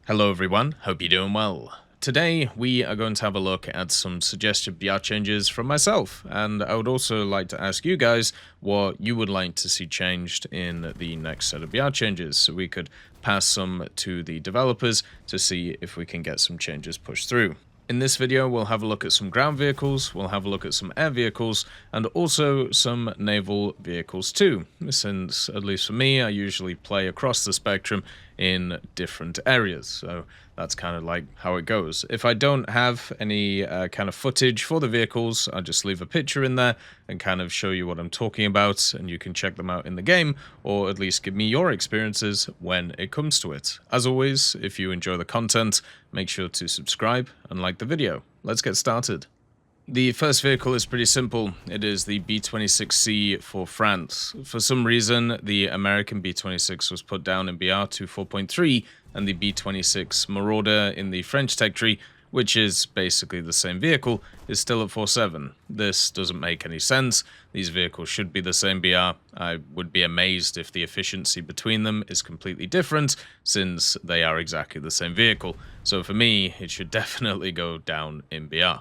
Hello everyone, hope you're doing well. Today we are going to have a look at some suggested BR changes from myself, and I would also like to ask you guys what you would like to see changed in the next set of BR changes, so we could pass some to the developers to see if we can get some changes pushed through. In this video, we'll have a look at some ground vehicles, we'll have a look at some air vehicles, and also some naval vehicles too, since, at least for me, I usually play across the spectrum in different areas, so that's kind of like how it goes. If I don't have any kind of footage for the vehicles, I'll just leave a picture in there and kind of show you what I'm talking about, and you can check them out in the game, or at least give me your experiences when it comes to it. As always, if you enjoy the content, make sure to subscribe and like the video. Let's get started. The first vehicle is pretty simple. It is the B-26C for France. For some reason, the American B-26 was put down in BR to 4.3, and the B-26 Marauder in the French tech tree, which is basically the same vehicle, is still at 4.7. This doesn't make any sense. These vehicles should be the same BR. I would be amazed if the efficiency between them is completely different, since they are exactly the same vehicle. So for me, it should definitely go down in BR.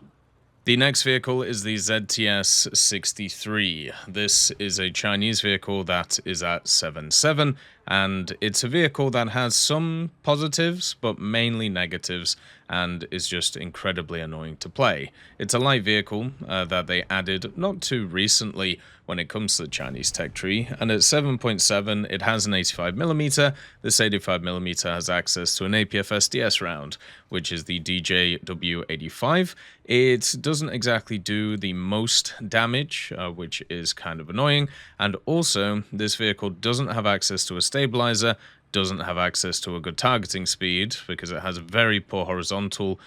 The next vehicle is the ZTS-63. This is a Chinese vehicle that is at 7.7, and it's a vehicle that has some positives, but mainly negatives, and is just incredibly annoying to play. It's a light vehicle that they added not too recently when it comes to the Chinese tech tree, and at 7.7 it has an 85mm. This 85mm has access to an APF-SDS round, which is the DJW85. It doesn't exactly do the most damage, which is kind of annoying, and also this vehicle doesn't have access to a stabilizer, doesn't have access to a good targeting speed because it has a very poor horizontal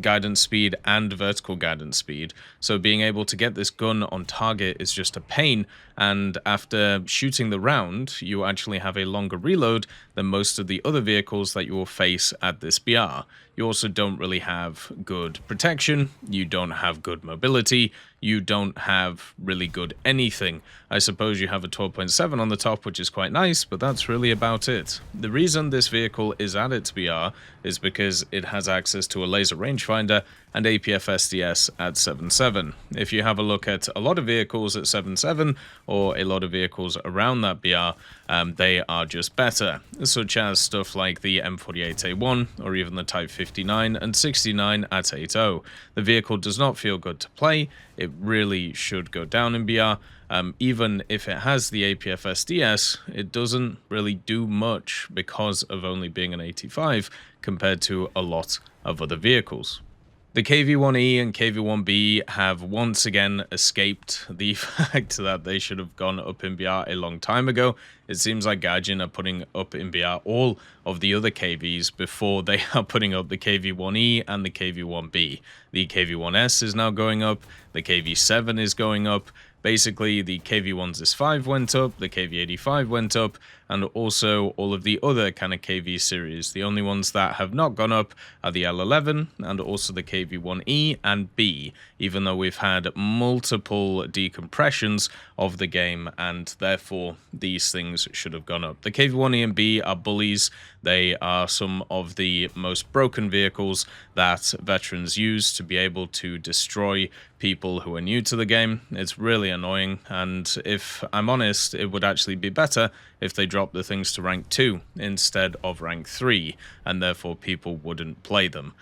guidance speed and vertical guidance speed. So being able to get this gun on target is just a pain, and after shooting the round, you actually have a longer reload than most of the other vehicles that you will face at this BR. You also don't really have good protection, you don't have good mobility, you don't have really good anything. I suppose you have a 12.7 on the top, which is quite nice, but that's really about it. The reason this vehicle is at its BR is because it has access to a laser rangefinder and APF-SDS at 7.7. If you have a look at a lot of vehicles at 7.7, or a lot of vehicles around that BR, they are just better, such as stuff like the M48A1, or even the Type 59 and 69 at 8.0. The vehicle does not feel good to play, it really should go down in BR. Even if it has the APF-SDS, it doesn't really do much because of only being an 85 compared to a lot of other vehicles. The KV-1E and KV-1B have once again escaped the fact that they should have gone up in BR a long time ago. It seems like Gaijin are putting up in BR all of the other KVs before they are putting up the KV-1E and the KV-1B. The KV-1S is now going up, the KV-7 is going up. Basically, the KV-1S5 went up, the KV-85 went up, and also all of the other kind of KV series. The only ones that have not gone up are the L11 and also the KV-1E and B, even though we've had multiple decompressions of the game, and therefore these things should have gone up. The KV-1E and B are bullies. They are some of the most broken vehicles that veterans use to be able to destroy people who are new to the game. It's really annoying, and if I'm honest, it would actually be better if they dropped the things to rank 2 instead of rank 3, and therefore people wouldn't play them,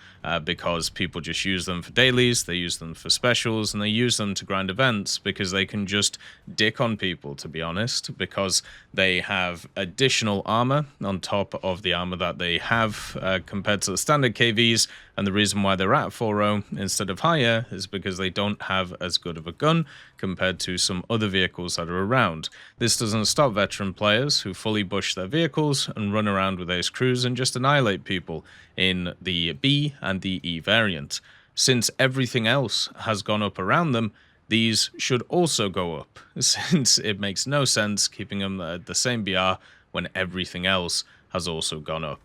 because people just use them for dailies, they use them for specials, and they use them to grind events because they can just dick on people, to be honest, because they have additional armor on top of the armor that they have compared to the standard KVs, and the reason why they're at 4.0 instead of higher is because they don't have as good of a gun compared to some other vehicles that are around. This doesn't stop veteran players who fully bush their vehicles and run around with ace crews and just annihilate people in the B and the E variant. Since everything else has gone up around them, these should also go up, since it makes no sense keeping them at the same BR when everything else has also gone up.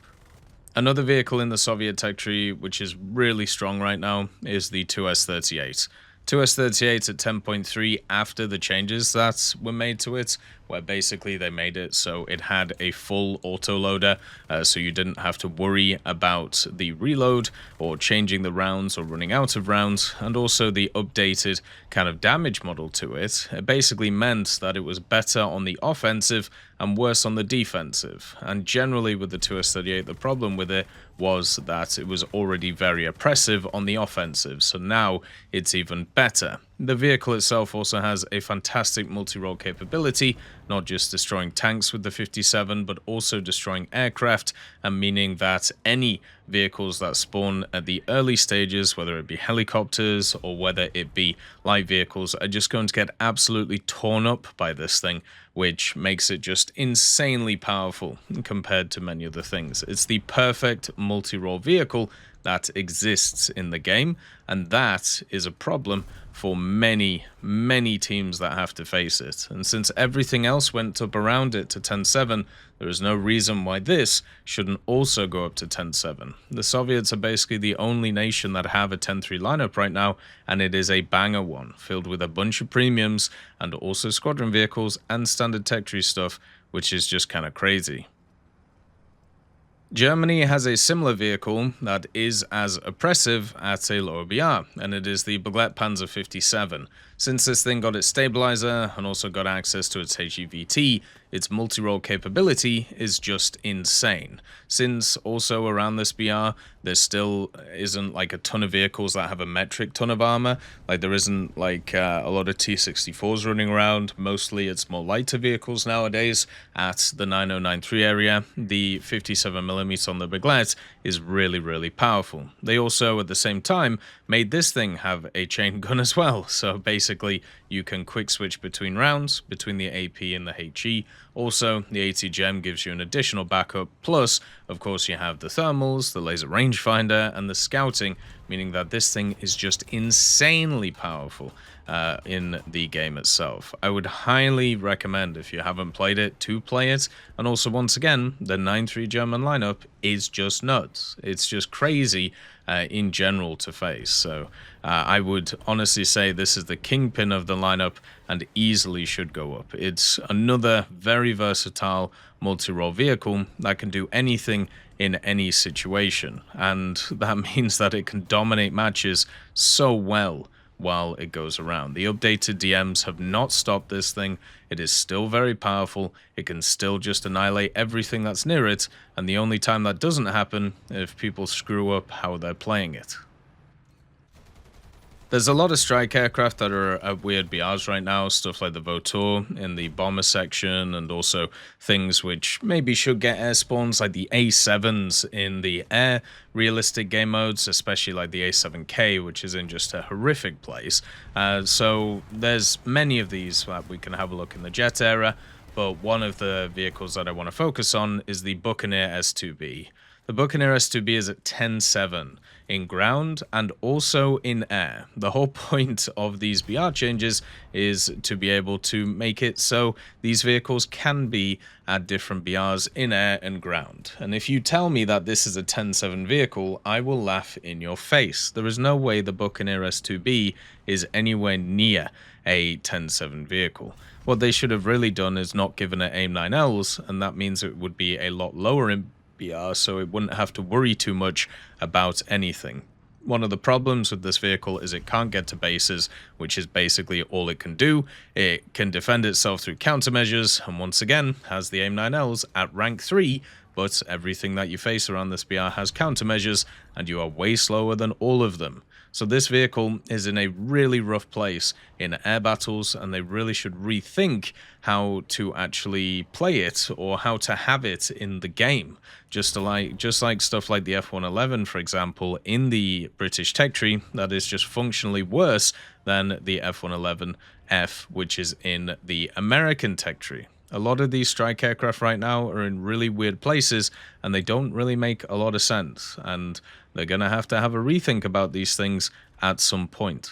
Another vehicle in the Soviet tech tree which is really strong right now is the 2S-38. 2S38 at 10.3 after the changes that were made to it, where basically they made it so it had a full autoloader, so you didn't have to worry about the reload or changing the rounds or running out of rounds, and also the updated kind of damage model to it. It basically meant that it was better on the offensive and worse on the defensive. And generally with the 2S38, the problem with it was that it was already very oppressive on the offensive, so now it's even better. The vehicle itself also has a fantastic multi-role capability, not just destroying tanks with the 57, but also destroying aircraft, and meaning that any vehicles that spawn at the early stages, whether it be helicopters or whether it be light vehicles, are just going to get absolutely torn up by this thing, which makes it just insanely powerful compared to many other things. It's the perfect multi-role vehicle that exists in the game, and that is a problem for many, many teams that have to face it. And since everything else went up around it to 10.7, there is no reason why this shouldn't also go up to 10.7. The Soviets are basically the only nation that have a 10.3 lineup right now, and it is a banger one, filled with a bunch of premiums and also squadron vehicles and standard tech tree stuff, which is just kind of crazy. Germany has a similar vehicle that is as oppressive at a lower BR, and it is the Begleitpanzer 57. Since this thing got its stabilizer and also got access to its HEVT, its multi-role capability is just insane. Since also around this BR, there still isn't like a ton of vehicles that have a metric ton of armor. Like there isn't like a lot of T-64s running around. Mostly it's more lighter vehicles nowadays at the 9093 area. The 57mm on the Begleit is really, really powerful. They also at the same time made this thing have a chain gun as well. So basically you can quick switch between rounds, between the AP and the HE. Also, the AT-GEM gives you an additional backup, plus, of course, you have the thermals, the laser rangefinder, and the scouting, meaning that this thing is just insanely powerful in the game itself. I would highly recommend, if you haven't played it, to play it. And also, once again, the 9.3 German lineup is just nuts. It's just crazy in general to face. So I would honestly say this is the kingpin of the lineup and easily should go up. It's another very versatile multi-role vehicle that can do anything in any situation, and that means that it can dominate matches so well while it goes around. The updated DMs have not stopped this thing. It is still very powerful. It can still just annihilate everything that's near it, and the only time that doesn't happen if people screw up how they're playing it. There's a lot of strike aircraft that are at weird BRs right now, stuff like the Vautour in the bomber section, and also things which maybe should get air spawns, like the A7s in the air realistic game modes, especially like the A7K, which is in just a horrific place. So there's many of these that we can have a look in the jet era, but one of the vehicles that I want to focus on is the Buccaneer S2B. The Buccaneer S2B is at 10.7 in ground and also in air. The whole point of these BR changes is to be able to make it so these vehicles can be at different BRs in air and ground. And if you tell me that this is a 10.7 vehicle, I will laugh in your face. There is no way the Buccaneer S2B is anywhere near a 10.7 vehicle. What they should have really done is not given it AIM-9Ls, and that means it would be a lot lower in BR, so it wouldn't have to worry too much about anything. One of the problems with this vehicle is it can't get to bases, which is basically all it can do. It can defend itself through countermeasures, and once again has the AIM-9Ls at rank 3, but everything that you face around this BR has countermeasures, and you are way slower than all of them. So this vehicle is in a really rough place in air battles, and they really should rethink how to actually play it or how to have it in the game. Just like stuff like the F-111, for example, in the British tech tree, that is just functionally worse than the F-111F, which is in the American tech tree. A lot of these strike aircraft right now are in really weird places, and they don't really make a lot of sense, and they're going to have a rethink about these things at some point.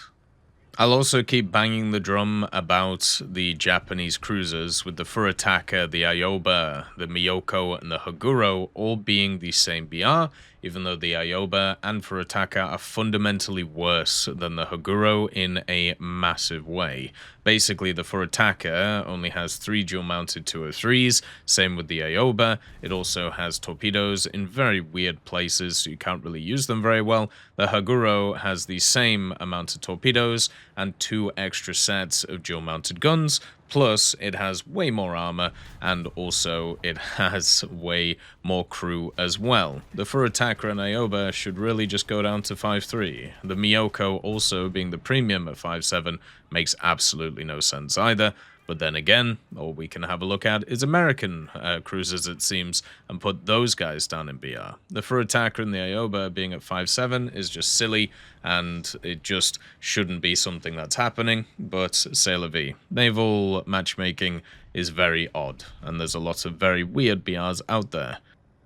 I'll also keep banging the drum about the Japanese cruisers, with the Furataka, the Ayoba, the Miyoko, and the Haguro all being the same BR even though the Ioba and Furitaka are fundamentally worse than the Haguro in a massive way. Basically, the Furitaka only has 3 dual-mounted 203s, same with the Ioba. It also has torpedoes in very weird places, so you can't really use them very well. The Haguro has the same amount of torpedoes and 2 extra sets of dual-mounted guns, plus it has way more armor, and also it has way more crew as well. The Furitaka and Ioba should really just go down to 5.3. The Miyoko also being the premium at 5.7 makes absolutely no sense either. But then again, all we can have a look at is American cruisers, it seems, and put those guys down in BR. The Furitaka and the Ioba being at 5.7 is just silly, and it just shouldn't be something that's happening, but c'est la vie. Naval matchmaking is very odd, and there's a lot of very weird BRs out there.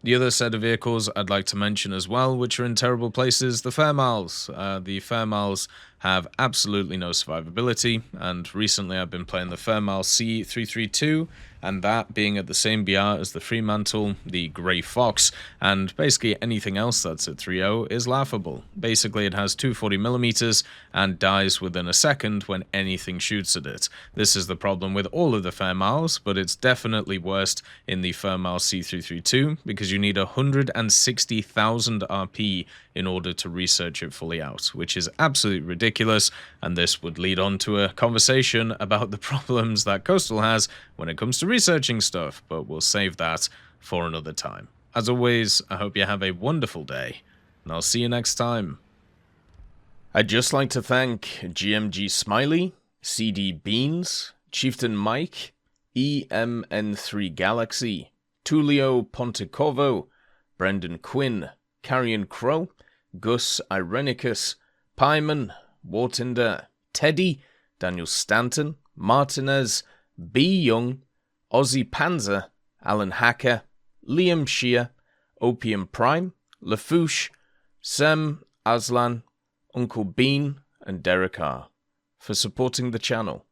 The other set of vehicles I'd like to mention as well, which are in terrible places, the Fairmiles. The Fairmiles have absolutely no survivability, and recently I've been playing the Fairmile C332, and that being at the same BR as the Fremantle, the Grey Fox, and basically anything else that's at 3.0 is laughable. Basically it has 240mm and dies within a second when anything shoots at it. This is the problem with all of the Fairmiles, but it's definitely worst in the Fairmile C332 because you need 160,000 RP in order to research it fully out, which is absolutely ridiculous, and this would lead on to a conversation about the problems that Coastal has when it comes to researching stuff, but we'll save that for another time. As always, I hope you have a wonderful day, and I'll see you next time. I'd just like to thank GMG Smiley, CD Beans, Chieftain Mike, EMN3 Galaxy, Tulio Pontecorvo, Brendan Quinn, Carrion Crow, Gus Irenicus, Pyman, Wartinder, Teddy, Daniel Stanton, Martinez, B. Young, Ozzy Panzer, Alan Hacker, Liam Shear, Opium Prime, Lafouche, Sem, Aslan, Uncle Bean, and Derek R. for supporting the channel.